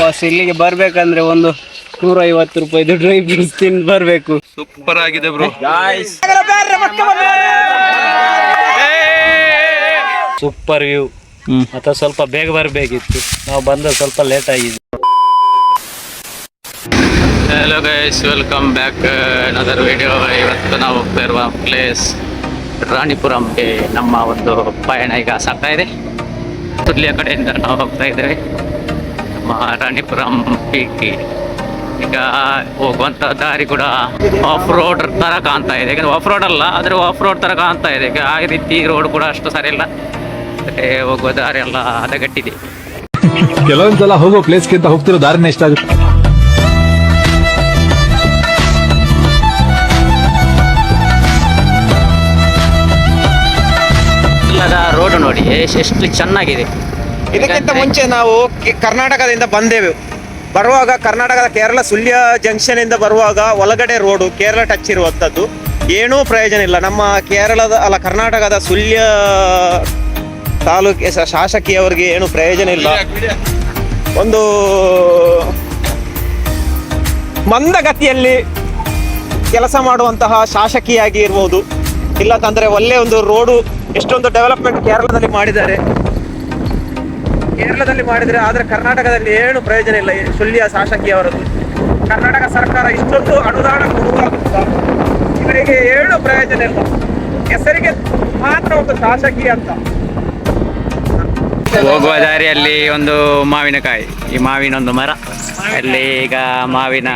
Boss ಇಲ್ಲಿಗೆ ಬರ್ಬೇಕಂದ್ರೆ ಒಂದು 150 ರೂಪಾಯಿದು ಡ್ರೈ ಫ್ರೂಟ್ಸ್ ತಿಂದು ಬರ್ಬೇಕು. ಸೂಪರ್ ಆಗಿದೆ ಬ್ರೋ. Super view. ಮತ್ತೆ ಸ್ವಲ್ಪ ಬೇಗ ಬರಬೇಕಿತ್ತು, ನಾವು ಬಂದ ಸ್ವಲ್ಪ ಲೇಟ್ ಆಗಿದೆ. Hello guys, welcome back another video. ಇವತ್ತು ನಾವು ಹೋಗ್ತಾ ಇರುವ ಪ್ಲೇಸ್ ರಾಣಿಪುರಂಗೆ ನಮ್ಮ ಒಂದು ಪಯಣ ಈಗ ಸಾಗ್ತಾ ಇದೆ. ಸುರ್ಲಿಯ ಕಡೆಯಿಂದ ನಾವು ಹೋಗ್ತಾ ಇದ್ದೇವೆ ನಮ್ಮ ರಾಣಿಪುರಂ ಪೀಕ್ಗೆ. ಈಗ ಹೋಗುವಂಥ ದಾರಿ ಕೂಡ ಆಫ್ ರೋಡ್ ಥರ ಕಾಣ್ತಾ ಇದೆ. ಯಾಕಂದರೆ ಆಫ್ ರೋಡ್ ಅಲ್ಲ, ಆದರೆ ಆಫ್ ರೋಡ್ ಥರ ಕಾಣ್ತಾ ಇದೆ. ಈಗ ಆ ರೀತಿ ರೋಡ್ ಕೂಡ ಅಷ್ಟು ಸರಿ ಇಲ್ಲ, ಹೋಗುವ ದಾರಿ ಎಲ್ಲ ಹದಗಟ್ಟಿದೆ. ಕೆಲವೊಂದ್ಸಲ ಹೋಗೋ ಪ್ಲೇಸ್ಗಿಂತ ಹೋಗ್ತಿರೋ ದಾರಿನೇ ಇಷ್ಟ ಆಗುತ್ತೆ. ರೋಡ್ ನೋಡಿ ಎಷ್ಟು ಚೆನ್ನಾಗಿದೆ. ಇದಕ್ಕಿಂತ ಮುಂಚೆ ನಾವು ಕರ್ನಾಟಕದಿಂದ ಬಂದೆವು. ಬರುವಾಗ ಕರ್ನಾಟಕದ ಕೇರಳ ಸುಳ್ಯ ಜಂಕ್ಷನ್ ಇಂದ ಬರುವಾಗ ಒಳಗಡೆ ರೋಡು ಕೇರಳ ಟಚ್ ಇರುವಂಥದ್ದು. ಏನೂ ಪ್ರಯೋಜನ ಇಲ್ಲ. ನಮ್ಮ ಕರ್ನಾಟಕದ ಸುಳ್ಯ ತಾಲೂಕು ಶಾಸಕಿಯವರಿಗೆ ಏನು ಪ್ರಯೋಜನ ಇಲ್ಲ. ಒಂದು ಮಂದಗತಿಯಲ್ಲಿ ಕೆಲಸ ಮಾಡುವಂತಹ ಶಾಸಕಿಯಾಗಿ ಇರ್ಬೋದು, ಇಲ್ಲಂತಂದ್ರೆ ಒಳ್ಳೆ ಒಂದು ರೋಡು ಎಷ್ಟೊಂದು ಡೆವಲಪ್ಮೆಂಟ್ ಕೇರಳದಲ್ಲಿ ಮಾಡಿದ್ದಾರೆ. ಆದರೆ ಕರ್ನಾಟಕದಲ್ಲಿ ಏನು ಪ್ರಯೋಜನ ಇಲ್ಲ. ಸುಳ್ಯ ಶಾಸಕಿಯವರದ್ದು ಕರ್ನಾಟಕ ಸರ್ಕಾರ ಇಷ್ಟೊಂದು ಅನುದಾನ ಕೊಡುವಾಗ ಇವರಿಗೆ ಏನು ಪ್ರಯೋಜನ ಇಲ್ಲ. ಹೆಸರಿಗೆ ಮಾತ್ರ ಒಂದು ಶಾಸಕಿ ಅಂತ. ಹೋಗುವ ದಾರಿಯಲ್ಲಿ ಒಂದು ಮಾವಿನಕಾಯಿ, ಈ ಮಾವಿನ ಒಂದು ಮರ, ಅಲ್ಲಿ ಈಗ ಮಾವಿನ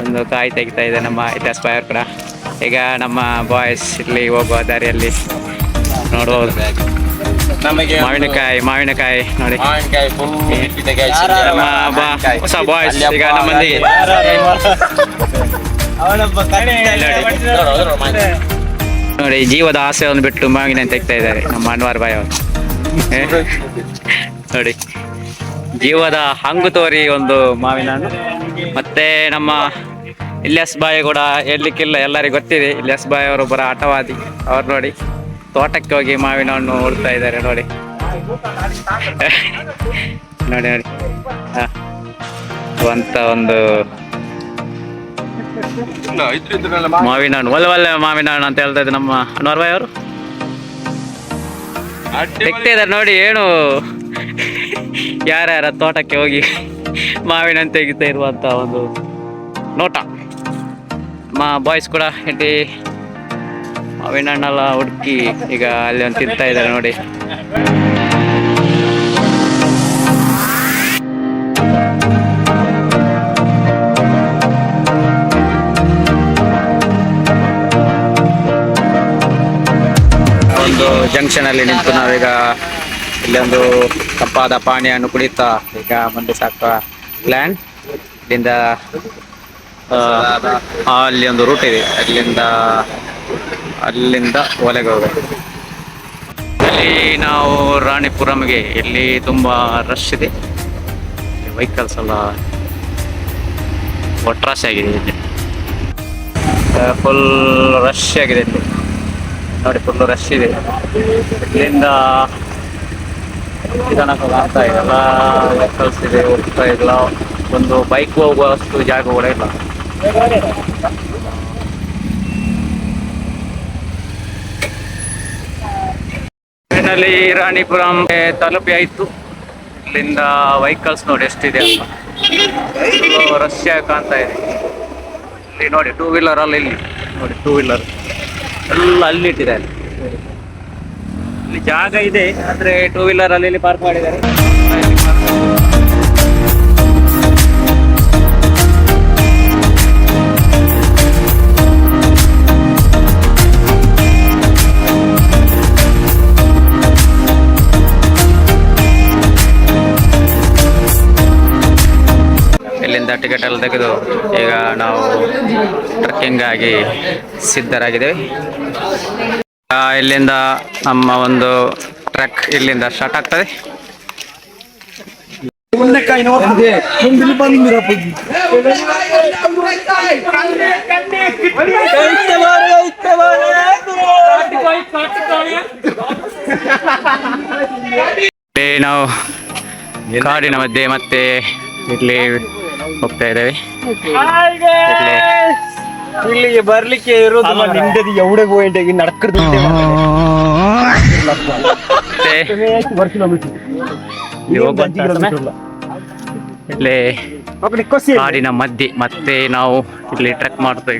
ಒಂದು ಕಾಯಿ ತೆಗಿತಾ ಇದೆ ನಮ್ಮ ಇತಿಹಾಸ ಬಾಯರ್ ಕೂಡ. ಈಗ ನಮ್ಮ ಬಾಯ್ಸ್ ಇಲ್ಲಿ ಹೋಗುವ ದಾರಿಯಲ್ಲಿ ನೋಡ್ಬೋದು ಮಾವಿನಕಾಯಿ ನೋಡಿ. ಹೊಸ ಬಾಯ್ಸ್ ಈಗ ನಮ್ಮಲ್ಲಿ ನೋಡಿ ಜೀವದ ಆಸೆಯನ್ನು ಬಿಟ್ಟು ಮಾವಿನ ತೆಗ್ತಾ ಇದ್ದಾರೆ ನಮ್ಮ ಅನ್ವರ್ ಬಾಯ್ ಅವರು. ನೋಡಿ ಜೀವದ ಹಂಗು ತೋರಿ ಒಂದು ಮಾವಿನ ಹಣ್ಣು. ಮತ್ತೆ ನಮ್ಮ ಇಲಿಯಾಸ್ ಬಾಯ್ ಕೂಡ ಹೇಳಲಿಕ್ಕಿಲ್ಲ, ಎಲ್ಲರಿಗೂ ಗೊತ್ತಿದೆ. ಇಲಿಯಾಸ್ ಬಾಯ್ ಅವರು ಬರ ಆಟವಾದಿ. ಅವ್ರು ನೋಡಿ ತೋಟಕ್ಕೆ ಹೋಗಿ ಮಾವಿನ ಹಣ್ಣು ಉಳ್ತಾ ಇದ್ದಾರೆ ನೋಡಿ. ನೋಡಿ ಅಂತ ಒಂದು ಮಾವಿನ ಹಣ್ಣು, ಒಳ್ಳೆ ಮಾವಿನ ಹಣ್ಣು ಅಂತ ಹೇಳ್ತಾ ಇದ್ದಾರೆ ನಮ್ಮ ಅನ್ವರ್ ಬಾಯ್ ಅವರು. ತೆಗ್ತಾ ಇದ್ದಾರೆ ನೋಡಿ. ಏನು ಯಾರ್ಯಾರ ತೋಟಕ್ಕೆ ಹೋಗಿ ಮಾವಿನ ಹಣ್ಣು ತೆಗಿತಾ ಇರುವಂತ ಒಂದು ನೋಟ. ಬಾಯ್ಸ್ ಕೂಡ ಇಟ್ಟು ಮಾವಿನ ಹಣ್ಣೆಲ್ಲ ಹುಡುಕಿ ಈಗ ಅಲ್ಲಿ ಒಂದು ತಿಂತಾ ಇದ್ದಾರೆ ನೋಡಿ. ಒಂದು ಜಂಕ್ಷನ್ ಅಲ್ಲಿ ನಿಂತು ನಾವೀಗ ಇಲ್ಲಿ ಒಂದು ತಂಪಾದ ಪಾನೀಯನ್ನು ಕುಡಿತಾ ಈಗ ಮುಂದೆ ಸಾಕುವ ಪ್ಲಾನ್. ಇಲ್ಲಿಂದ ಅಲ್ಲಿ ಒಂದು ರೂಟ್ ಇದೆ, ಅಲ್ಲಿಂದ ಒಳಗೆ ಹೋಗಬೇಕು. ಅಲ್ಲಿ ನಾವು ರಾಣಿಪುರಂಗೆ, ಇಲ್ಲಿ ತುಂಬಾ ರಶ್ ಇದೆ, ವೆಹಿಕಲ್ಸ್ ಎಲ್ಲ ಒಟ್ರಾಶಿ ಆಗಿದೆ. ಇಲ್ಲಿ ಫುಲ್ ರಶ್ ಆಗಿದೆ ಇಲ್ಲಿ ನೋಡಿ, ಫುಲ್ ರಶ್ ಇದೆ. ಇಲ್ಲಿಂದ ನಿಧಾನಕ್ಕೆ ಆಗ್ತಾ ಇದೆ, ಎಲ್ಲ ವೆಹಿಕಲ್ಸ್ ಇದೆ, ಹೋಗ್ತಾ ಇಲ್ಲ. ಒಂದು ಬೈಕ್ ಹೋಗುವಷ್ಟು ಜಾಗ ಕೂಡ ಇಲ್ಲ. ಟ್ರೈನಲ್ಲಿ ರಾಣಿಪುರಂ ತಲುಪಿ ಆಯಿತು. ಇಲ್ಲಿಂದ ವೆಹಿಕಲ್ಸ್ ನೋಡಿ ಎಷ್ಟಿದೆ ಅಂತ, ರಶ್ ಕಾಣ್ತಾ ಇದೆ. ಇಲ್ಲಿ ನೋಡಿ ಟೂ ವೀಲರ್ ಅಲ್ಲಿ, ಇಲ್ಲಿ ನೋಡಿ ಟೂ ವೀಲರ್ ಎಲ್ಲ ಅಲ್ಲಿಟ್ಟಿದೆ. ಇಲ್ಲಿ ಜಾಗ ಇದೆ, ಆದರೆ ಟೂ ವೀಲರ್ ಅಲ್ಲಿ ಇಲ್ಲಿ ಪಾರ್ಕ್ ಮಾಡಿದ್ದಾರೆ. ಇಲ್ಲಿಂದ ಟಿಕೆಟ್ ಎಲ್ಲ ತೆಗೆದು ಈಗ ನಾವು ಟ್ರೆಕ್ಕಿಂಗ್ ಆಗಿ ಸಿದ್ಧರಾಗಿದ್ದೇವೆ. ಇಲ್ಲಿಂದ ನಮ್ಮ ಒಂದು ಟ್ರೆಕ್ ಇಲ್ಲಿಂದ ಸ್ಟಾರ್ಟ್ ಆಗ್ತದೆ. ನಾವು ಕಾಡಿನ ಮಧ್ಯೆ ಮತ್ತೆ ಇಲ್ಲಿ ಹೋಗ್ತಾ ಇದ್ದೇವೆ. ಇಲ್ಲಿಗೆ ಬರ್ಲಿಕ್ಕೆ ಇರೋದು ನಿಂದದಿ ಎವಡೆ ಹೋಗಿ ನಡ್ಕರ್ದು ಇಲ್ಲಿ ಕಾಡಿನ ಮಧ್ಯೆ ಮತ್ತೆ ನಾವು ಇಲ್ಲಿ ಟ್ರೆಕ್ ಮಾಡ್ತಾ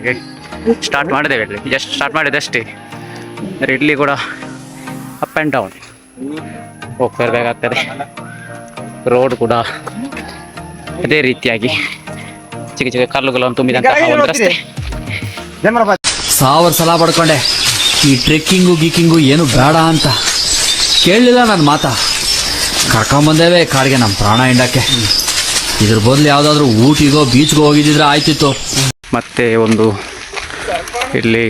ಸ್ಟಾರ್ಟ್ ಮಾಡಿದ್ದೇವೆ. ಇಲ್ಲಿ ಜಸ್ಟ್ ಸ್ಟಾರ್ಟ್ ಮಾಡಿದಷ್ಟೇ. ಇಲ್ಲಿ ಕೂಡ ಅಪ್ ಆ್ಯಂಡ್ ಡೌನ್ ಹೋಗ್ತಾ ಇರಬೇಕಾಗ್ತದೆ. ರೋಡ್ ಕೂಡ ಅದೇ ರೀತಿಯಾಗಿ ಚಿಕ್ಕ ಚಿಕ್ಕ ಕಲ್ಲುಗಳನ್ನು ತುಂಬಿದಂತಹ ಒಂದು ರಸ್ತೆ. 1000 ಸಲ ಪಡ್ಕೊಂಡೆ ಈ ಟ್ರೆಕ್ಕಿಂಗು ಗೀಕಿಂಗು ಏನು ಬೇಡ ಅಂತ. ಕೇಳಲಿಲ್ಲ ನನ್ನ ಮಾತಾ. ಕರ್ಕೊಂಬಂದೇವೆ ಕಾಡಿಗೆ ನಮ್ಮ ಪ್ರಾಣ ಹಿಂಡಕ್ಕೆ. ಇದ್ರ ಬದಲು ಯಾವುದಾದ್ರೂ ಊಟಿಗೋ ಬೀಚ್ಗೋ ಹೋಗಿದ್ದಿದ್ರೆ ಆಯ್ತಿತ್ತು. ಮತ್ತೆ ಒಂದು ಇಲ್ಲಿ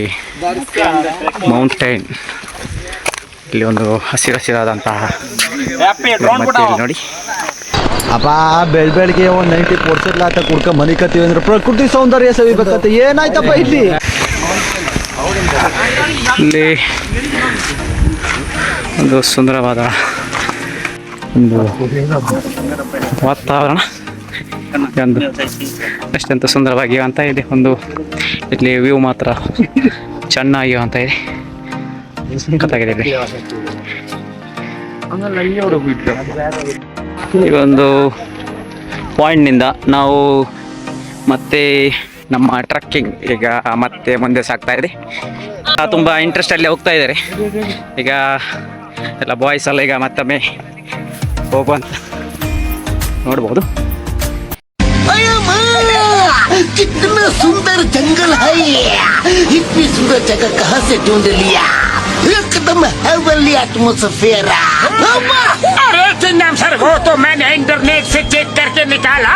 ಮೌಂಟೇನ್, ಇಲ್ಲಿ ಒಂದು ಹಸಿರಾದಂತಹ ನೋಡಿ. ಅಪ್ಪ ಬೆಳಗ್ಗೆ ಒಂದು 90% ಆತ ಕುಡ್ಕ ಮನಿ ಕತ್ತೀವಿ ಅಂದ್ರೆ ಪ್ರಕೃತಿ ಸೌಂದರ್ಯ ಸವಿಬೇಕಂತ ಏನಾಯ್ತಪ್ಪ ಇಲ್ಲಿ. ಇಲ್ಲಿ ಒಂದು ಸುಂದರವಾದ ಒಂದು ವಾತಾವರಣ, ಒಂದು ಅಷ್ಟಂತ ಸುಂದರವಾಗಿ ಅಂತ ಇದೆ. ಒಂದು ಇಲ್ಲಿ ವ್ಯೂ ಮಾತ್ರ ಚೆನ್ನಾಗಿ ಅಂತ ಇದೆ. ಗೊತ್ತಾಗಿದೆ. ಈ ಒಂದು ಪಾಯಿಂಟ್ನಿಂದ ನಾವು ಮತ್ತೆ ನಮ್ಮ ಟ್ರಕ್ಕಿಂಗ್ ಈಗ ಮತ್ತೆ ಮುಂದೆ ಸಾಗ್ತಾ ಇದೆ. ತುಂಬ ಇಂಟ್ರೆಸ್ಟಲ್ಲಿ ಹೋಗ್ತಾ ಇದ್ದಾರೆ. ಈಗ ಎಲ್ಲ ಬಾಯ್ಸ್ ಎಲ್ಲ ಈಗ ಮತ್ತೊಮ್ಮೆ ಹೋಗುವಂತ ನೋಡ್ಬೋದು. कितना सुंदर जंगल है ये, इतनी सुंदर जगह कहाँ से ढूंढ लिया, एकदम हेवनली एटमॉस्फेयर। अरे चिन्नाम सर, वो तो मैंने इंटरनेट से चेक करके निकाला,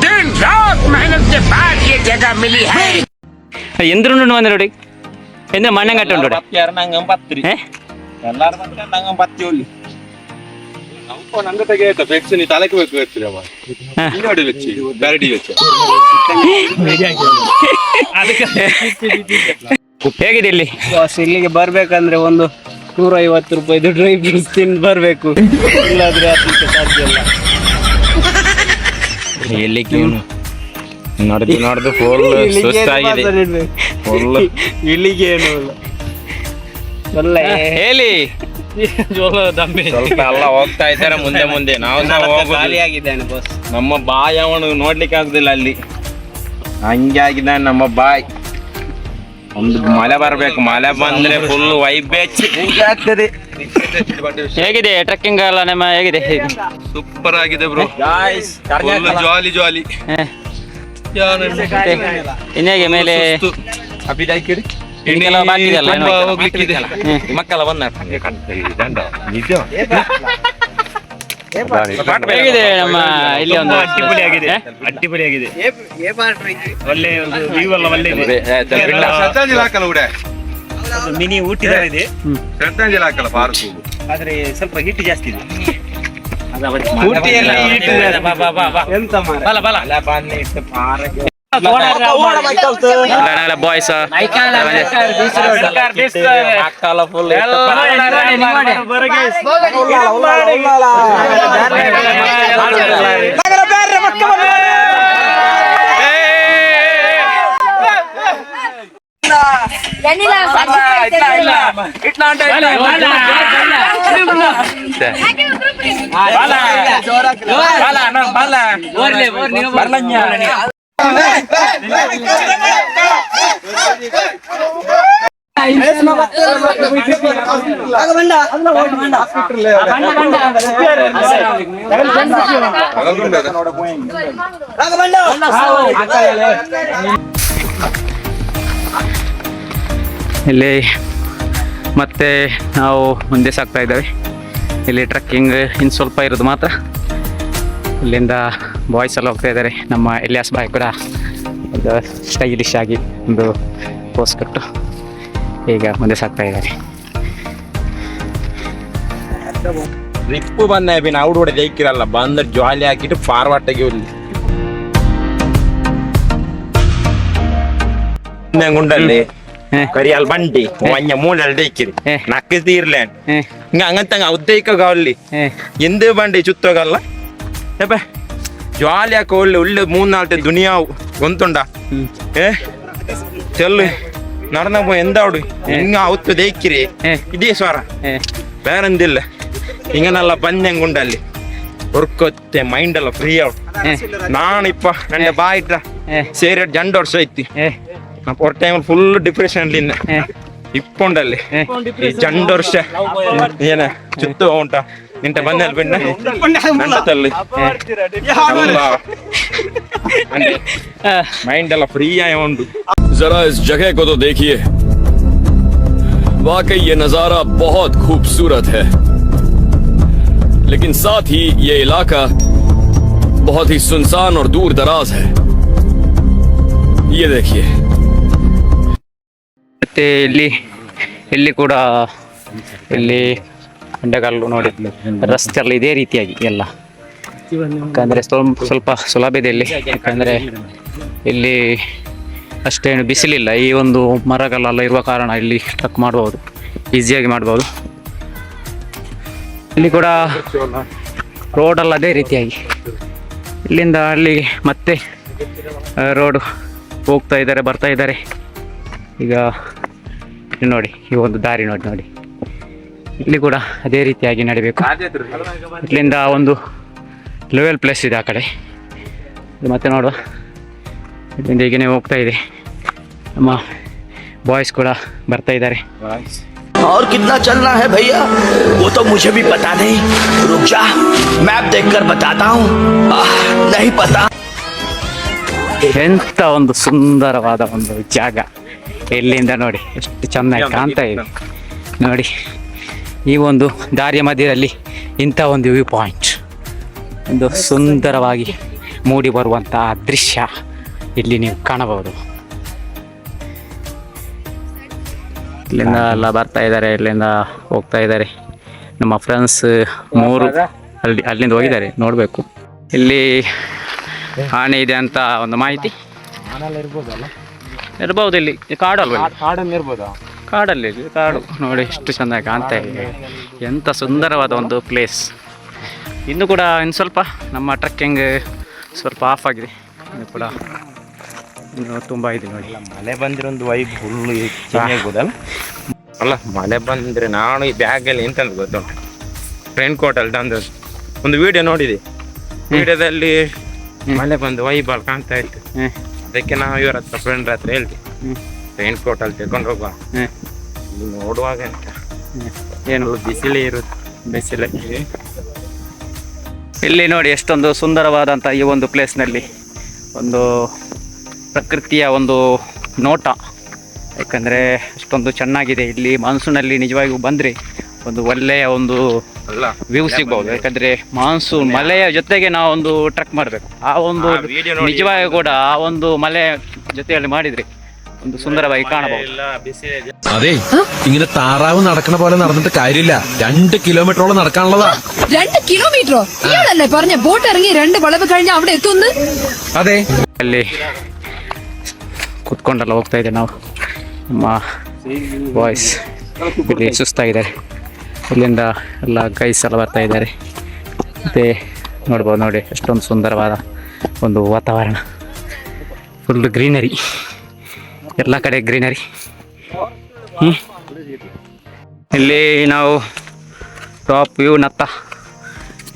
दिन रात मेहनत के बाद ये जगह मिली है। ಎಂದ್ರು ನೋಡಿ ಎಂದ್ರೆ ಮಣ್ಣಂಗಟ್ಟ ಉಂಟು ಹೇಗಿದೆ ಇಲ್ಲಿ? ಇಲ್ಲಿಗೆ ಬರ್ಬೇಕಂದ್ರೆ ಒಂದು 150 ರೂಪಾಯಿದು ಡ್ರೈ ಫ್ರೂಟ್ಸ್ ತಿಂದು ಬರ್ಬೇಕು, ಇಲ್ಲಾದ್ರೆ ಅದಕ್ಕೆ ಸಾಧ್ಯ ಇಲ್ಲ. ಎಲ್ಲಿಗೆ ನಡೆದು ಫುಲ್ ಸುಸ್ತಾಗಿದೆ. ಇಲ್ಲಿಗೆ ಏನು ಇಲ್ಲ ಹೇಳಿ ಸ್ವಲ್ಪ ಎಲ್ಲ ಹೋಗ್ತಾ ಇದ್ದಾರೆ ಮುಂದೆ. ನಾವು ಖಾಲಿಯಾಗಿದ್ದಾನೆ ಬಸ್. ನಮ್ಮ ಬಾಯಿ ಅವನು ನೋಡ್ಲಿಕ್ಕೆ ಆಗುದಿಲ್ಲ ಅಲ್ಲಿ, ಹಂಗೆ ಆಗಿದ್ದಾನೆ ನಮ್ಮ ಬಾಯ್. ಒಂದು ಮಳೆ ಬರ್ಬೇಕು, ಮಳೆ ಬಂದ್ರೆ ಫುಲ್ ವೈಬೇಚ್ ಆಗ್ತದೆ. ಹೇಗಿದೆ ಟ್ರೆಕ್ಕಿಂಗ್ ಎಲ್ಲ ನಮ್ಮ? ಹೇಗಿದೆ? ಸೂಪರ್ ಆಗಿದೆ ಬ್ರೋ, ಜಾಲಿ. ಇನ್ಯಾಗೆ ಮೇಲೆ ಮಕ್ಕಳ ಬಂದ ಹೇಗಿದೆ ನಮ್ಮ ಇಲ್ಲಿ? ಒಂದು ಅಡ್ಡಿಪೊಳಿಯಾಗಿದೆ. ಒಳ್ಳೆ ಒಂದು ವ್ಯೂ ಎಲ್ಲ ಒಳ್ಳೆ ಇದೆ. ಮಿನಿ ಊಟಿ ತರ ಇದೆ, ಆದ್ರೆ ಸ್ವಲ್ಪ ಹಿಟ್ ಜಾಸ್ತಿ ಇದೆ. ಬಾಯ್ಸ್ ಇಲ್ಲಿ ಮತ್ತೆ ನಾವು ಮುಂದೆ ಸಾಗ್ತಾ ಇದ್ದೇವೆ. ಇಲ್ಲಿ ಟ್ರೆಕ್ಕಿಂಗ್ ಇನ್ನು ಸ್ವಲ್ಪ ಇರೋದು ಮಾತ್ರ. ಇಲ್ಲಿಂದ ಬಾಯ್ಸ್ ಎಲ್ಲ ಹೋಗ್ತಾ ಇದ್ದಾರೆ. ನಮ್ಮ ಎಲಿಯಾಸ್ ಬಾಯ್ ಕೂಡ ಒಂದು ಸ್ಟೈಲಿಶ್ ಆಗಿ ಒಂದು ಪೋಸ್ ಕೊಟ್ಟು ಈಗ ಮುಂದೆ ಸಾಗ್ತಾ ಇದ್ದಾರೆ. ಟ್ರಿಪ್ ಬಂದ ಔಟ್ ಹೊಡೆ ಜೈಕಿರಲ್ಲ, ಬಂದ್ರೆ ಜಾಲಿ ಹಾಕಿಟ್ಟು ಫಾರ್ವರ್ಡ್ ತೆಗಿಯಲ್ಲಿ ಗುಂಡಲ್ಲಿ ಕರಿಯಲ್ ಬಂಡಿ ಒಂಜ ಮೂಲೆಲ್ ಡೈಕಿರಿ ನಕ್ಕ ತೀರ್ಲ್ಯಾಂಡ್ ಹಿಂಗ ಹಂಗಂತಂಗ ಉದ್ದೈಕ ಗಾವಲ್ಲಿ ಎಂದೇ ಬಂಡಿ ಚುತ್ತೋಗಲ್ಲ ಜ್ವಾಲಿಯಾಕ ಒಳ್ಳೆ 3-4 ದುನಿಯಾವು ಗೊಂತುಂಡ ಚೆಲ್ಲು നടന്ന പോയി എന്താവട് ഇങ്ങ ഔത്ത് ദയിക്കിരി ഇതേ സ്വറ വേറെന്തില്ല ഇങ്ങനെല്ല പഞ്ഞങ്കുണ്ടಲ್ಲಿ ഉറക്കൊತ್ತೆ മൈൻഡെಲ್ಲ ಫ್ರೀ ಔಟ್ ನಾನಿಪ್ಪ ನನ್ನ ಬಾಯಿಟ್ಟ ಸೇರಿ 2 ವರ್ಷ ಐತಿ ഒരു ടൈം ഫുൾ ഡിപ്രഷനിൽ ഇപ്പൊണ്ടല്ലേ ഈ 2 ವರ್ಷ ಏನ ಚುತ್ತು ಉಂಟ ನಿಂತ ಬಂದಲ್ಲಿ ಬಿಣ್ಣ ನಂಟಲ್ಲಿ ಮೈಂಡ್ ಎಲ್ಲ ಫ್ರೀ ಆಗಿ ಉಂಟು. जरा इस जगह को तो देखिए, वाकई ये नजारा बहुत खूबसूरत है, लेकिन साथ ही ये इलाका बहुत ही सुनसान और दूर दराज है. ये देखिए. ಮತ್ತೆ ಇಲ್ಲಿ ಕೂಡ ಇಲ್ಲಿ ಬಂಡೆಕಲ್ಲು ನೋಡಿ ರಸ್ತೆ ಎಲ್ಲ ಇದೇ ರೀತಿಯಾಗಿ ಎಲ್ಲ, ಯಾಕಂದರೆ ಸ್ವಲ್ಪ ಸುಲಭ ಇದೆ ಇಲ್ಲಿ, ಯಾಕಂದರೆ ಇಲ್ಲಿ ಅಷ್ಟೇನು ಬಿಸಿಲಿಲ್ಲ. ಈ ಒಂದು ಮರಗಳೆಲ್ಲ ಇರುವ ಕಾರಣ ಇಲ್ಲಿ ಟ್ರಕ್ ಮಾಡ್ಬೋದು, ಈಸಿಯಾಗಿ ಮಾಡ್ಬೋದು. ಇಲ್ಲಿ ಕೂಡ ರೋಡೆಲ್ಲ ಅದೇ ರೀತಿಯಾಗಿ ಇಲ್ಲಿಂದ ಅಲ್ಲಿಗೆ ಮತ್ತೆ ರೋಡು ಹೋಗ್ತಾ ಇದ್ದಾರೆ, ಬರ್ತಾ ಇದ್ದಾರೆ. ಈಗ ನೋಡಿ ಈ ಒಂದು ದಾರಿ ನೋಡಿ ಇಲ್ಲಿ ಕೂಡ ಅದೇ ರೀತಿಯಾಗಿ ನಡಿಬೇಕು. ಇಲ್ಲಿಂದ ಒಂದು ಲೆವೆಲ್ ಪ್ಲೇಸ್ ಇದೆ ಆ ಕಡೆ, ಮತ್ತೆ ನೋಡುವ ಇಲ್ಲಿಂದ ಹೀಗೇ ಹೋಗ್ತಾ ಇದೆ. ನಮ್ಮ ಬಾಯ್ಸ್ ಕೂಡ ಬರ್ತಾ ಇದ್ದಾರೆ. और कितना चलना है भैया वो तो मुझे भी पता नहीं, रुक जा मैप देखकर बताता हूँ. नहीं पता. ಎಂಥ ಒಂದು ಸುಂದರವಾದ ಒಂದು ಜಾಗ. ಇಲ್ಲಿಂದ ನೋಡಿ ಎಷ್ಟು ಚೆನ್ನಾಗಿ ಕಾಣ್ತಾ ಇದೆ ನೋಡಿ. ಈ ಒಂದು ದಾರಿಯ ಮಧ್ಯದಲ್ಲಿ ಇಂಥ ಒಂದು ವ್ಯೂ ಪಾಯಿಂಟ್, ಒಂದು ಸುಂದರವಾಗಿ ಮೂಡಿ ಬರುವಂತಹ ದೃಶ್ಯ ಇಲ್ಲಿ ನೀವು ಕಾಣಬಹುದು. ಇಲ್ಲಿಂದ ಎಲ್ಲ ಬರ್ತಾ ಇದ್ದಾರೆ, ಇಲ್ಲಿಂದ ಹೋಗ್ತಾ ಇದ್ದಾರೆ. ನಮ್ಮ ಫ್ರೆಂಡ್ಸ್ 3 ಅಲ್ಲಿಂದ ಹೋಗಿದ್ದಾರೆ, ನೋಡಬೇಕು. ಇಲ್ಲಿ ಆನೆ ಇದೆ ಅಂತ ಒಂದು ಮಾಹಿತಿ ಇರ್ಬೋದು. ಇಲ್ಲಿ ಕಾಡಲ್ವ, ಕಾಡಲ್ಲಿ ಕಾಡು ನೋಡಿ ಎಷ್ಟು ಚೆನ್ನಾಗಿ ಕಾಣ್ತಾ ಇದೆ. ಎಂಥ ಸುಂದರವಾದ ಒಂದು ಪ್ಲೇಸ್. ಇನ್ನು ಕೂಡ ಇನ್ನು ಸ್ವಲ್ಪ ನಮ್ಮ ಟ್ರೆಕ್ಕಿಂಗ್ ಸ್ವಲ್ಪ ಆಫ್ ಆಗಿದೆ, ಇನ್ನು ಕೂಡ ಇನ್ನು ತುಂಬ ಇದೆ ನೋಡಿ. ಮಳೆ ಬಂದ್ರೆ ಒಂದು ವೈಬ್ ಫುಲ್ ಚೇಂಜ್ ಆಗ್ಬೋದಲ್ಲ. ಅಲ್ಲ ಮಳೆ ಬಂದ್ರೆ ನಾನು ಈ ಬ್ಯಾಗಲ್ಲಿ ಎಂತಂತ ಗೊತ್ತುಂಟು, ರೈನ್ ಕೋಟಲ್ಲಿ ತಂದು ಒಂದು ವಿಡಿಯೋ ನೋಡಿದೆ. ವಿಡಿಯೋದಲ್ಲಿ ಮಳೆ ಬಂದು ವೈಬ್ ಅಲ್ಲಿ ಕಾಣ್ತಾ ಇತ್ತು. ಅದಕ್ಕೆ ನಾವು ಇವರ ಹತ್ರ ಫ್ರೆಂಡ್ ಹತ್ರ ಹೇಳ್ತೀವಿ ರೈನ್ ಕೋಟಲ್ಲಿ ತೆಕೊಂಡು ಹೋಗುವ. ನೋಡುವಾಗ ಅಂತ ಏನು ಬಿಸಿಲೇ ಇರುತ್ತೆ, ಬಿಸಿಲೇ. ಇಲ್ಲಿ ನೋಡಿ ಎಷ್ಟೊಂದು ಸುಂದರವಾದಂಥ ಈ ಒಂದು ಪ್ಲೇಸ್ನಲ್ಲಿ ಒಂದು ಪ್ರಕೃತಿಯ ಒಂದು ನೋಟ, ಯಾಕಂದರೆ ಅಷ್ಟೊಂದು ಚೆನ್ನಾಗಿದೆ. ಇಲ್ಲಿ ಮಾನ್ಸೂನಲ್ಲಿ ನಿಜವಾಗಿಯೂ ಬಂದರೆ ಒಂದು ಒಳ್ಳೆಯ ಒಂದು ವ್ಯೂ ಸಿಗ್ಬೋದು. ಯಾಕಂದರೆ ಮಾನ್ಸೂನ್ ಮಳೆಯ ಜೊತೆಗೆ ನಾವೊಂದು ಟ್ರೆಕ್ ಮಾಡಬೇಕು. ಆ ಒಂದು ನಿಜವಾಗಿಯೂ ಕೂಡ ಆ ಒಂದು ಮಳೆ ಜೊತೆಯಲ್ಲಿ ಮಾಡಿದರೆ ಒಂದು സുന്ദരമായി കാണಬಹುದು. അതെ ഇങ്ങനെ താറാവ് നടക്കണ പോലെ നടന്നിട്ട് കാര്യമില്ല. 2 കിലോമീറ്ററോളം നടക്കാനുള്ളതാ. 2 കിലോമീറ്ററോ? ഇയാളല്ലേ പറഞ്ഞ ബോട്ട് ഇറങ്ങി 2 വളവ് കഴിഞ്ഞ് അവിടെ എത്തുന്നു. അതെ ಅಲ್ಲಿ ಕುತ್ಕೊಂಡೆಲ್ಲ ಹೋಗ್ತಾ ಇದೆ. ನಾವು ನಮ್ಮ ಬಾಯ್ಸ್ ಇಲ್ಲಿ ಸುಸ್ತಾಗಿದ್ದಾರೆ. ಇಲ್ಲಿಂದ ಎಲ್ಲ ಗೈಸ್ ಎಲ್ಲ ಬರ್ತಾ ಇದ್ದಾರೆ. ಮತ್ತು ನೋಡ್ಬೋದು ನೋಡಿ ಎಷ್ಟೊಂದು ಸುಂದರವಾದ ಒಂದು ವಾತಾವರಣ, ಫುಲ್ ಗ್ರೀನರಿ, ಎಲ್ಲ ಕಡೆ ಗ್ರೀನರಿ. ಇಲ್ಲಿ ನಾವು ಟಾಪ್ ವ್ಯೂನತ್ತ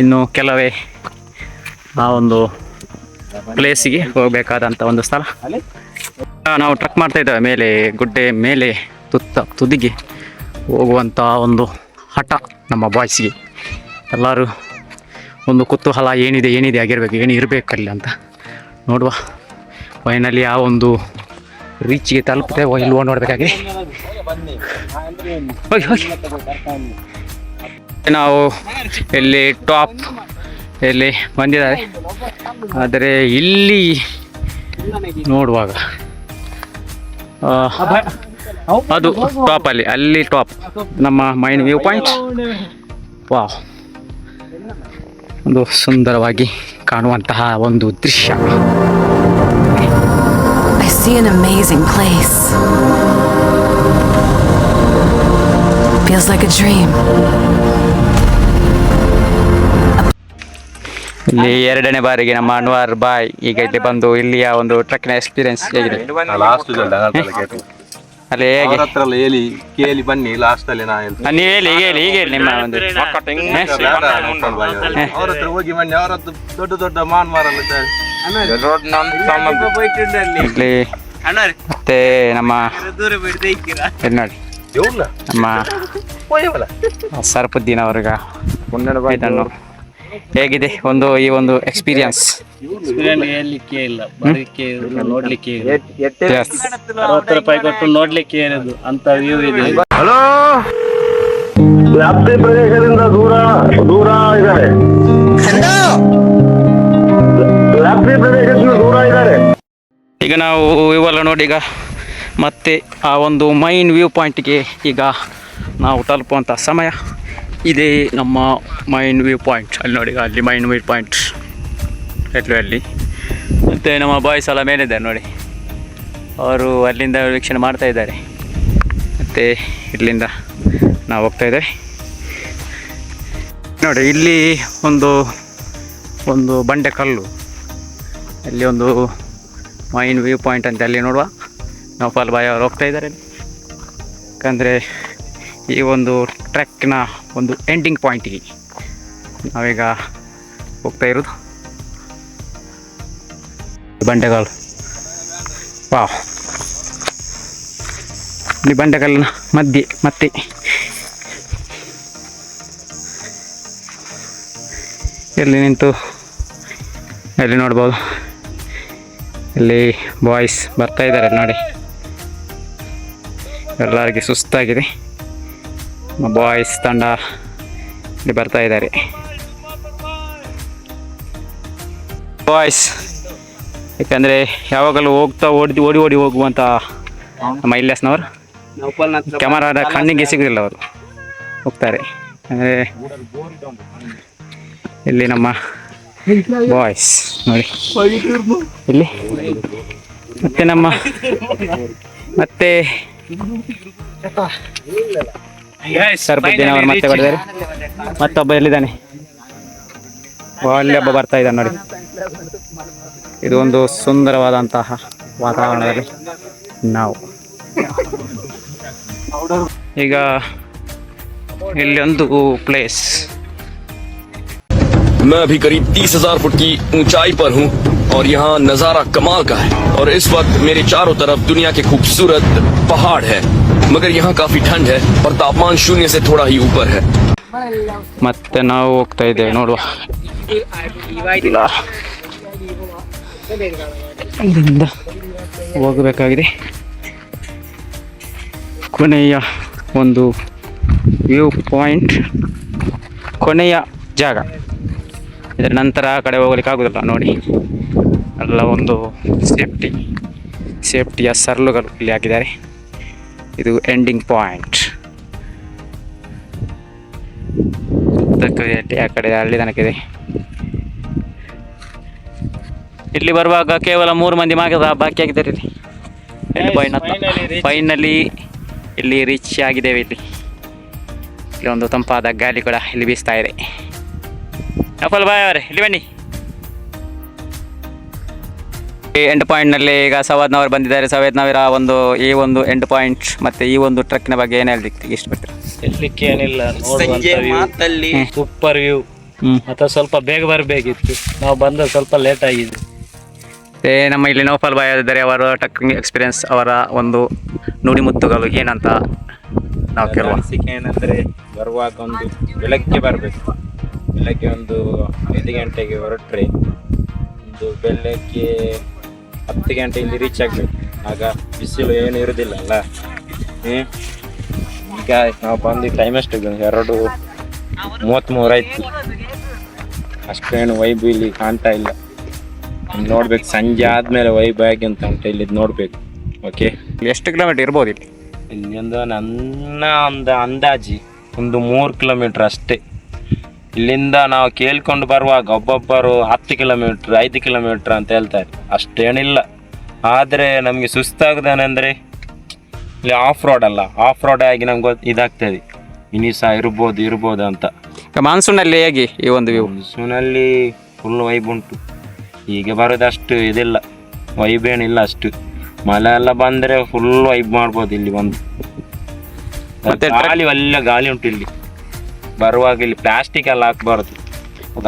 ಇನ್ನು ಕೆಲವೇ ಆ ಒಂದು ಪ್ಲೇಸಿಗೆ ಹೋಗಬೇಕಾದಂಥ ಒಂದು ಸ್ಥಳ. ನಾವು ಟ್ರಕ್ ಮಾಡ್ತಾ ಇದ್ದೇವೆ ಮೇಲೆ ಗುಡ್ಡೆ ಮೇಲೆ ತುದಿಗೆ ಹೋಗುವಂಥ ಒಂದು ಹಠ ನಮ್ಮ ಬಾಯ್ಸ್ಗೆ. ಎಲ್ಲರೂ ಒಂದು ಕುತೂಹಲ ಏನಿದೆ ಆಗಿರಬೇಕು, ಏನು ಇರಬೇಕಲ್ಲಿ ಅಂತ ನೋಡುವ. ಫೈನಲಿ ಆ ಒಂದು ರೀಚಿಗೆ ತಲುಪುತ್ತೇವೆ ಇಲ್ವೋ ನೋಡಬೇಕಾಗಿದೆ. ಹೋಗಿ ನಾವು ಇಲ್ಲಿ ಟಾಪ್ ಇಲ್ಲಿ ಬಂದಿದ್ದಾರೆ. ಆದರೆ ಇಲ್ಲಿ ನೋಡುವಾಗ ಅದು ಟಾಪಲ್ಲಿ, ಅಲ್ಲಿ ಟಾಪ್ ನಮ್ಮ ಮೈನ್ ವ್ಯೂ ಪಾಯಿಂಟ್. ವಾವ್, ಒಂದು ಸುಂದರವಾಗಿ ಕಾಣುವಂತಹ ಒಂದು ದೃಶ್ಯ. I see an amazing place. Feels like a dream. ಇಲ್ಲಿ 2ನೇ ಬಾರಿಗೆ ನಮ್ಮ ಅನ್ವರ್ ಬಾಯ್ ಈಗ ಇಲ್ಲಿ ಬಂದು ಇಲ್ಲಿಯ ಒಂದು ಟ್ರಕ್ಕಿನ ಎಕ್ಸ್ಪೀರಿಯನ್ಸ್ ಹೇಗಿದೆ? ಅಲ್ಲಿ ಹೇಗೆ ಕೇಳಿ ಬನ್ನಿ ಲಾಸ್ಟ್ ಅಲ್ಲಿ ನಾ ನೀವು ಹೇಳಿ ಈಗ ಹೇಳಿ ನಿಮ್ಮ ಒಂದು ಅವ್ರ ಹತ್ರ ಹೋಗಿ ಬನ್ನಿ, ಅವ್ರ ಹತ್ರ ದೊಡ್ಡ ದೊಡ್ಡ ಮಾನ್ ಮಾರಲ್ಲ ಇಲ್ಲಿ ಮತ್ತೆ ನಮ್ಮ ಇಲ್ಲಿ ನೋಡಿ ನಮ್ಮ ಸರ್ಪುದ್ದೀನ್ ಅವ್ರಿಗ ಇದನ್ನು ಹೇಗಿದೆ ಈ ಒಂದು ಎಕ್ಸ್ಪೀರಿಯನ್ಸ್? ಹೇಳಲಿಕ್ಕೆ ಇಲ್ಲ, ಬರಲಿಕ್ಕೆ ನೋಡ್ಲಿಕ್ಕೆ ಇಲ್ಲ. 60 ರೂಪಾಯಿ ಕೊಟ್ಟು ನೋಡ್ಲಿಕ್ಕೆ ಇರೋದು ಅಂತ ವ್ಯೂ ಇದೆ. ಹಲೋ, ವ್ಯಾಪ್ತಿ ಪ್ರದೇಶದಿಂದ ದೂರ ಇದ್ದಾರೆ, ವ್ಯಾಪ್ತಿ ಪ್ರದೇಶದಿಂದ ದೂರ ಇದ್ದಾರೆ. ಈಗ ನಾವು ಇವೆಲ್ಲ ನೋಡಿ ಈಗ ಮತ್ತೆ ಆ ಒಂದು ಮೈನ್ ವ್ಯೂ ಪಾಯಿಂಟ್ಗೆ ಈಗ ನಾವು ತಲುಪುವಂಥ ಸಮಯ ಇದೇ. ನಮ್ಮ ಮೈನ್ ವ್ಯೂ ಪಾಯಿಂಟ್ ಅಲ್ಲಿ ನೋಡಿ, ಅಲ್ಲಿ ಮೈನ್ ವ್ಯೂ ಪಾಯಿಂಟ್ ಅಲ್ಲಿ ಮತ್ತು ನಮ್ಮ ಬಾಯ್ಸ್ ಎಲ್ಲ ಮೇಲಿದ್ದಾರೆ ನೋಡಿ, ಅವರು ಅಲ್ಲಿಂದ ವೀಕ್ಷಣೆ ಮಾಡ್ತಾ ಇದ್ದಾರೆ. ಮತ್ತು ಇಲ್ಲಿಂದ ನಾವು ಹೋಗ್ತಾ ಇದ್ದೇವೆ ನೋಡಿ. ಇಲ್ಲಿ ಒಂದು ಬಂಡೆ ಕಲ್ಲು, ಅಲ್ಲಿ ಒಂದು ಮೈನ್ ವ್ಯೂ ಪಾಯಿಂಟ್ ಅಂತ ಅಲ್ಲಿ ನೋಡುವ. ನೌಫಲ್ ಬಾಯ್ ಅವರು ಹೋಗ್ತಾ ಇದ್ದಾರೆ ಯಾಕಂದರೆ ಈ ಒಂದು ಟ್ರೆಕ್ನ ಒಂದು ಎಂಡಿಂಗ್ ಪಾಯಿಂಟಿಗೆ ನಾವೀಗ ಹೋಗ್ತಾ ಇರೋದು. ಬಂಡೆಕಲ್ಲು, ವಾವ್! ಈ ಬಂಡೆಕಲ್ಲಿನ ಮಧ್ಯೆ ಮತ್ತೆ ಎಲ್ಲಿ ನಿಂತು ಎಲ್ಲಿ ನೋಡ್ಬೋದು, ಇಲ್ಲಿ ಬಾಯ್ಸ್ ಬರ್ತಾ ಇದ್ದಾರೆ ನೋಡಿ. ಎಲ್ಲರಿಗೆ ಸುಸ್ತಾಗಿದೆ, ಬಾಯ್ಸ್ ತಂಡ ಇಲ್ಲಿ ಬರ್ತಾ ಇದ್ದಾರೆ. ಬಾಯ್ಸ್ ಯಾಕಂದರೆ ಯಾವಾಗಲೂ ಓಡಿ ಹೋಗುವಂಥ ನಮ್ಮ ಇಲ್ಯಾಸ್ನವರು ಕ್ಯಾಮರಾದ ಕಣ್ಣಿಗೆ ಸಿಗಲಿಲ್ಲ, ಅವರು ಹೋಗ್ತಾರೆ. ಅಂದರೆ ಇಲ್ಲಿ ನಮ್ಮ ಬಾಯ್ಸ್ ನೋಡಿ, ಇಲ್ಲಿ ಮತ್ತೆ ಸರ್ಪುದ್ದೀನ್ ಅವರು ಮತ್ತೆ ಕೊಡಿದ್ದಾರೆ. ಮತ್ತೊಬ್ಬ ಎಲ್ಲಿದ್ದಾನೆ, ಅಲ್ಲಿ ಒಬ್ಬ ಬರ್ತಾ ಇದ್ದಾನೆ ನೋಡಿ. ಇದು ಒಂದು ಸುಂದರವಾದಂತಹ ವಾತಾವರಣದಲ್ಲಿ ನಾವು ಈಗ ಇಲ್ಲಿ ಒಂದು ಪ್ಲೇಸ್. मैं अभी करीब 30,000 फुट की ऊंचाई पर हूँ और यहाँ नजारा कमाल का है। और इस वक्त मेरे चारों तरफ दुनिया के खूबसूरत पहाड़ है, मगर यहाँ काफी ठंड है और तापमान 0 से थोड़ा ही ऊपर है। ಮತ್ತೆ ನಾವು ಹೋಗ್ತಾ ಇದ್ದೇವೆ ನೋಡುವ. ಇಲ್ಲಿಂದ ಹೋಗಬೇಕಾಗಿದೆ ಕೊನೆಯ ಒಂದು ವ್ಯೂ ಪಾಯಿಂಟ್, ಕೊನೆಯ ಜಾಗ. ಇದರ ನಂತರ ಆ ಕಡೆ ಹೋಗ್ಲಿಕ್ಕೆ ಆಗೋದಿಲ್ಲ ನೋಡಿ. ಎಲ್ಲ ಒಂದು ಸೇಫ್ಟಿಯ ಸರಳುಗಳು ಇಲ್ಲಿ ಹಾಕಿದ್ದಾರೆ. ಇದು ಎಂಡಿಂಗ್ ಪಾಯಿಂಟ್. ಆ ಕಡೆ ಅಲ್ಲಿ ತನಕ ಇದೆ. ಇಲ್ಲಿ ಬರುವಾಗ ಕೇವಲ 3 ಮಂದಿ ಮಾತ್ರ ಬಾಕಿ ಆಗಿದ್ದಾರೆ. ಇಲ್ಲಿ ಫೈನಲಿ ಇಲ್ಲಿ ರೀಚ್ ಆಗಿದ್ದೇವೆ. ಇಲ್ಲಿ ಒಂದು ತಂಪಾದ ಗಾಳಿ ಕೂಡ ಇಲ್ಲಿ ಬೀಸ್ತಾ ಇದೆ. ನಫಲ್ ಬಾಯ್ ಅವರೇ ಇಲ್ಲಿ ಬನ್ನಿ. ಈ ಎಂಡ್ ಪಾಯಿಂಟ್ನಲ್ಲಿ ಈಗ ಸವಾದ್ನವರು ಬಂದಿದ್ದಾರೆ. ಸವಾದ್ನವರ ಈ ಒಂದು ಎಂಡ್ ಪಾಯಿಂಟ್ ಮತ್ತು ಈ ಒಂದು ಟ್ರಕ್ನ ಬಗ್ಗೆ ಏನು ಹೇಳಲಿಕ್ಕೆ ಇಷ್ಟಪಡ್ತೀರಾ? ಹೇಳಲಿಕ್ಕೆ ಏನಿಲ್ಲ, ಸೂಪರ್ ವ್ಯೂ. ಅಥವಾ ಸ್ವಲ್ಪ ಬೇಗ ಬರಬೇಕಿತ್ತು, ನಾವು ಬಂದ ಸ್ವಲ್ಪ ಲೇಟ್ ಆಗಿದೆ. ನಮ್ಮ ಇಲ್ಲಿ ನೌಫಲ್ ಬಾಯ್ ಇದ್ದಾರೆ, ಅವರ ಟ್ರಕ್ಕಿಂಗ್ ಎಕ್ಸ್ಪೀರಿಯನ್ಸ್, ಅವರ ಒಂದು ನುಡಿಮುತ್ತುಗಳು ಏನಂತ ನಾವು ಕೇಳುವ. ಏನಂದ್ರೆ ಬರುವಾಗ ಒಂದು ಬೆಳಗ್ಗೆ ಬರಬೇಕು, ಬೆಳಗ್ಗೆ ಒಂದು 5 ಗಂಟೆಗೆ ಹೊರಟ್ರೆ ಒಂದು ಬೆಳಗ್ಗೆ 10 ಗಂಟೆ ಇಲ್ಲಿ ರೀಚ್ ಆಗಬೇಕು. ಆಗ ಬಿಸಿಲು ಏನು ಇರುವುದಿಲ್ಲ ಅಲ್ಲ. ಈಗ ನಾವು ಬಂದು ಟೈಮ್ ಎಷ್ಟು 2:33 ಆಯ್ತು. ಅಷ್ಟೇನು ವೈಬ್ ಇಲ್ಲಿ ಕಾಣ್ತಾ ಇಲ್ಲ. ನೋಡ್ಬೇಕು, ಸಂಜೆ ಆದ್ಮೇಲೆ ವೈಬ್ ಆಗಿ ಅಂತ ಉಂಟು ಇಲ್ಲಿ ನೋಡ್ಬೇಕು. ಓಕೆ, ಎಷ್ಟು ಕಿಲೋಮೀಟರ್ ಇರ್ಬೋದು ಇಲ್ಲಿ? ಇಲ್ಲಿ ನನ್ನ ಅಂದಾಜಿ ಒಂದು 3 ಕಿಲೋಮೀಟರ್ ಅಷ್ಟೇ. ಇಲ್ಲಿಂದ ನಾವು ಕೇಳ್ಕೊಂಡು ಬರುವಾಗ ಒಬ್ಬೊಬ್ಬರು 10 ಕಿಲೋಮೀಟ್ರ್ 5 ಕಿಲೋಮೀಟ್ರ್ ಅಂತ ಹೇಳ್ತಾರೆ. ಅಷ್ಟೇನಿಲ್ಲ. ಆದರೆ ನಮಗೆ ಸುಸ್ತಾಗುದೇನೆಂದರೆ ಇಲ್ಲಿ ಆಫ್ ರೋಡ್ ಅಲ್ಲ, ಆಫ್ ರೋಡ್ ಆಗಿ ನಮ್ಗೆ ಇದಾಗ್ತದೆ, ಇನ್ನು ಸಹ ಇರ್ಬೋದು ಅಂತ. ಮಾನ್ಸೂನಲ್ಲಿ ಹೇಗೆ ಈ ಒಂದು ವ್ಯೂ? ಮಾನ್ಸೂನಲ್ಲಿ ಫುಲ್ ವೈಬ್ ಉಂಟು. ಈಗ ಬರೋದಷ್ಟು ಇದಿಲ್ಲ, ವೈಬ್ ಏನಿಲ್ಲ ಅಷ್ಟು. ಮಳೆ ಎಲ್ಲ ಬಂದರೆ ಫುಲ್ ವೈಬ್ ಮಾಡ್ಬೋದು ಇಲ್ಲಿ ಬಂದು. ಮತ್ತೆ ಗಾಳಿ ಒಳ್ಳೆ ಗಾಳಿ ಉಂಟು ಇಲ್ಲಿ ಬರುವಾಗ. ಇಲ್ಲಿ ಪ್ಲಾಸ್ಟಿಕ್ ಎಲ್ಲ ಹಾಕ್ಬಾರ್ದು.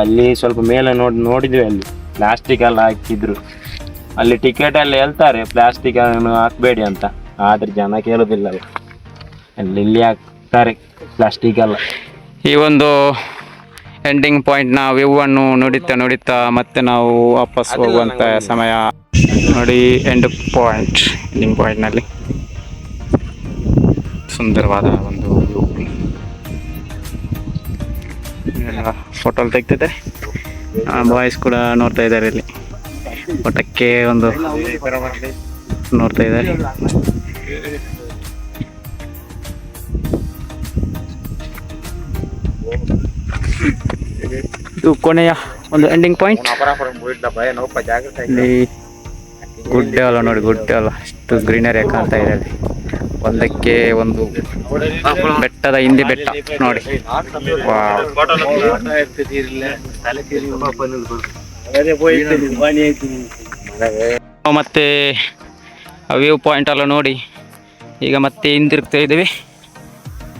ಅಲ್ಲಿ ಸ್ವಲ್ಪ ಮೇಲೆ ನೋಡಿದ್ವಿ, ಅಲ್ಲಿ ಪ್ಲಾಸ್ಟಿಕ್ ಎಲ್ಲ ಹಾಕಿದ್ರು. ಅಲ್ಲಿ ಟಿಕೆಟ್ ಎಲ್ಲ ಹೇಳ್ತಾರೆ ಪ್ಲಾಸ್ಟಿಕ್ ಹಾಕ್ಬೇಡಿ ಅಂತ, ಆದ್ರೆ ಜನ ಕೇಳೋದಿಲ್ಲ. ಅಲ್ಲಿ ಇಲ್ಲಿ ಹಾಕ್ತಾರೆ ಪ್ಲಾಸ್ಟಿಕ್ ಎಲ್ಲ. ಈ ಒಂದು ಎಂಡಿಂಗ್ ಪಾಯಿಂಟ್ನ ವ್ಯೂ ಅನ್ನು ನೋಡುತ್ತಾ ಮತ್ತೆ ನಾವು ವಾಪಸ್ ಹೋಗುವಂಥ ಸಮಯ ನೋಡಿ. ಎಂಡಿಂಗ್ ಪಾಯಿಂಟ್ನಲ್ಲಿ ಸುಂದರವಾದ ಒಂದು ವ್ಯೂ. ಎಲ್ಲ ಫೋಟೋ ತೆಗ್ತಿದ್ದಾರೆ, ಬಾಯ್ಸ್ ಕೂಡ ನೋಡ್ತಾ ಇದ್ದಾರೆ. ಇಲ್ಲಿ ಫೋಟೋಕ್ಕೆ ಒಂದು ನೋಡ್ತಾ ಇದ್ದಾರೆ. ಇದು ಕೊನೆಯ ಒಂದು ಎಂಡಿಂಗ್ ಪಾಯಿಂಟ್. ಇಲ್ಲಿ ಗುಡ್ಡೆ ಅಲ್ಲ ನೋಡಿ, ಗುಡ್ಡೆ ಅಲ್ಲ, ಅಷ್ಟು ಗ್ರೀನರಿ ಕಾಣ್ತಾ ಇದೆ. ಅಲ್ಲಿ ಒಂದಕ್ಕೆ ಒಂದು ಬೆಟ್ಟದ ಹಿಂದೆ ಬೆಟ್ಟ ನೋಡಿ. ಮತ್ತೆ ವ್ಯೂ ಪಾಯಿಂಟ್ ಎಲ್ಲ ನೋಡಿ ಈಗ ಮತ್ತೆ ಹಿಂದಿರುಗ್ತಾ ಇದ್ದೀವಿ.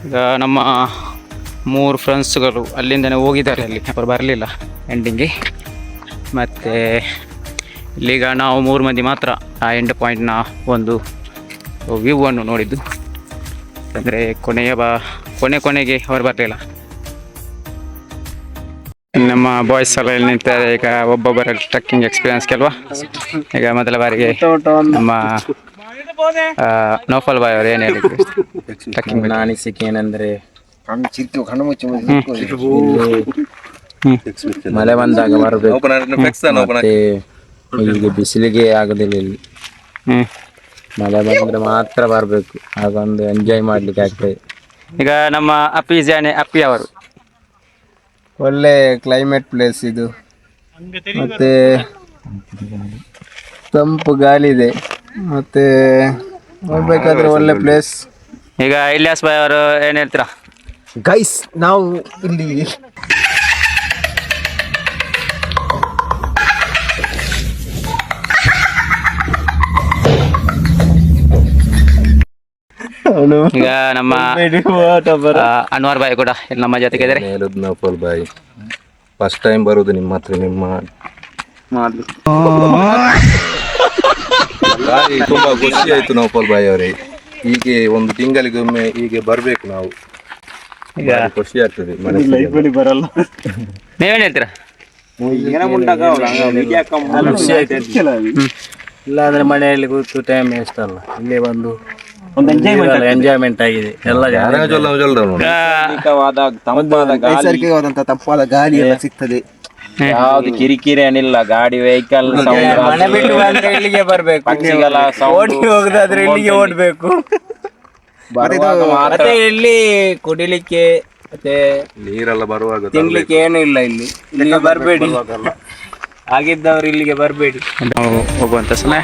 ಈಗ ನಮ್ಮ 3 ಫ್ರೆಂಡ್ಸ್ಗಳು ಅಲ್ಲಿಂದನೇ ಹೋಗಿದ್ದಾರೆ, ಅಲ್ಲಿ ಅವರು ಬರಲಿಲ್ಲ ಎಂಡಿಂಗ್ಗೆ. ಮತ್ತು ಇಲ್ಲಿಗ ನಾವು 3 ಮಂದಿ ಮಾತ್ರ ಆ ಎಂಡ್ ಪಾಯಿಂಟ್ನ ಒಂದು ವ್ಯೂ ಅನ್ನು ನೋಡಿದ್ದು. ಅಂದರೆ ಕೊನೆಗೆ ಅವರು ಬರಲಿಲ್ಲ. ನಮ್ಮ ಬಾಯ್ಸ್ ಎಲ್ಲ ಇಲ್ಲಿ ನಿಂತಾರೆ. ಈಗ ಒಬ್ಬೊಬ್ಬರ ಟ್ರೆಕ್ಕಿಂಗ್ ಎಕ್ಸ್ಪೀರಿಯನ್ಸ್ ಕೆಲವ. ಈಗ ಮೊದಲ ಬಾರಿಗೆ ನಮ್ಮ ನೌಫಲ್ ಬಾಯ್ ಅವರು ಏನು ಹೇಳಿದ್ರು ಟ್ರೆಕ್ಕಿಂಗ್ ಅನಿಸಿಕೆ ಏನಂದ್ರೆ, ಮಳೆ ಬಂದಾಗ ಬರಬೇಕು, ಮತ್ತೆ ಈಗ ಬಿಸಿಲಿಗೆ ಆಗೋದಿಲ್ಲ. ಇಲ್ಲಿ ಮಳೆ ಬಂದ್ರೆ ಮಾತ್ರ ಬರಬೇಕು, ಆಗೊಂದು ಎಂಜಾಯ್ ಮಾಡ್ಲಿಕ್ಕೆ ಆಗ್ತದೆ. ಈಗ ನಮ್ಮ ಅಪ್ಪಿ ಅವರು ಒಳ್ಳೆ ಕ್ಲೈಮೇಟ್ ಪ್ಲೇಸ್ ಇದು, ಮತ್ತೆ ತಂಪು ಗಾಳಿ ಇದೆ, ಮತ್ತೆ ಹೋಗ್ಬೇಕಾದ್ರೆ ಒಳ್ಳೆ ಪ್ಲೇಸ್. ಈಗ ಇಲಿಯಾಸ್ ಬಾಯ್ ಅವರು ಏನು ಹೇಳ್ತೀರಾ? ಗೈಸ್, ನಾವು ಇಲ್ಲಿ ಈಗ ನಮ್ಮ ಅನ್ವರ್ ಬಾಯ್ ಕೂಡ ಇಲ್ಲಿ ನಮ್ಮ ಜೊತೆಗೆ ಇದ್ದಾರೆ. ನೌಫಲ್ ಬಾಯ್ ಫಸ್ಟ್ ಟೈಮ್ ಬರುದು ನಿಮ್ಮ ಹತ್ರ. ತುಂಬಾ ಖುಷಿ ಆಯ್ತು ನೌಫಲ್ ಬಾಯ್ ಅವರೇ. ಹೀಗೆ ಒಂದು ತಿಂಗಳಿಗೊಮ್ಮೆ ಹೀಗೆ ಬರ್ಬೇಕು ನಾವು, ಖುಷಿ ಆಗ್ತದೆ. ನೀವೇನ್ ಹೇಳ್ತೀರಾ? ಇಲ್ಲಾಂದ್ರೆ ಮನೆಯಲ್ಲಿ ಕೂತು ಟೈಮ್ ವೇಸ್ಟ್ ಅಲ್ಲ, ಇಲ್ಲಿ ಬಂದು ಎಂಜಾಯ್ಮೆಂಟ್ ಆಗಿದೆ. ಎಲ್ಲ ನೈಸರ್ಗಿಕವಾದಂತಹ ತಂಪಾದ ಗಾಳಿ ಎಲ್ಲ ಸಿಗ್ತದೆ. ಯಾವ್ದು ಕಿರಿಕಿರಿ ಏನಿಲ್ಲ. ಗಾಡಿ ವೆಹಿಕಲ್ ಮನೆ ಬಿಟ್ಟು ಬಂದ್ರೆ ಇಲ್ಲಿಗೆ ಬರ್ಬೇಕು, ಓಡಿ ಹೋಗುದಾದ್ರೆ ಇಲ್ಲಿಗೆ ಓಡ್ಬೇಕು. ಮತ್ತೆ ಇಲ್ಲಿ ಕುಡಿಲಿಕ್ಕೆ ಮತ್ತೆ ನೀರೆಲ್ಲ ಬರುವಾಗ ತಿನ್ಲಿಕ್ಕೆ ಏನು ಇಲ್ಲ. ಇಲ್ಲಿಗೆ ಬರ್ಬೇಡಿ, ಆಗಿದ್ದವ್ರು ಇಲ್ಲಿಗೆ ಬರ್ಬೇಡಿ. ನಾವು ಹೋಗುವಂತ ಸಮಯ.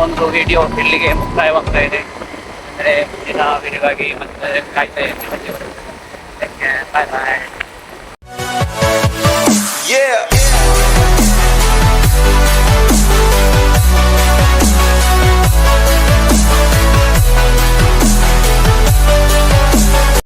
ಒಂದು ವಿಡಿಯೋ ಇಲ್ಲಿಗೆ ಮುಕ್ತಾಯವಾಗ್ತಾ ಇದೆ. ಅಂದರೆ ಮುಂದಿನ ವಿಡಿಯೋಗಾಗಿ ಮತ್ತೆ ಕಾಯ್ತಾ ಇರ್ತೀವಿ. ಬಾಯ್ ಬಾಯ್.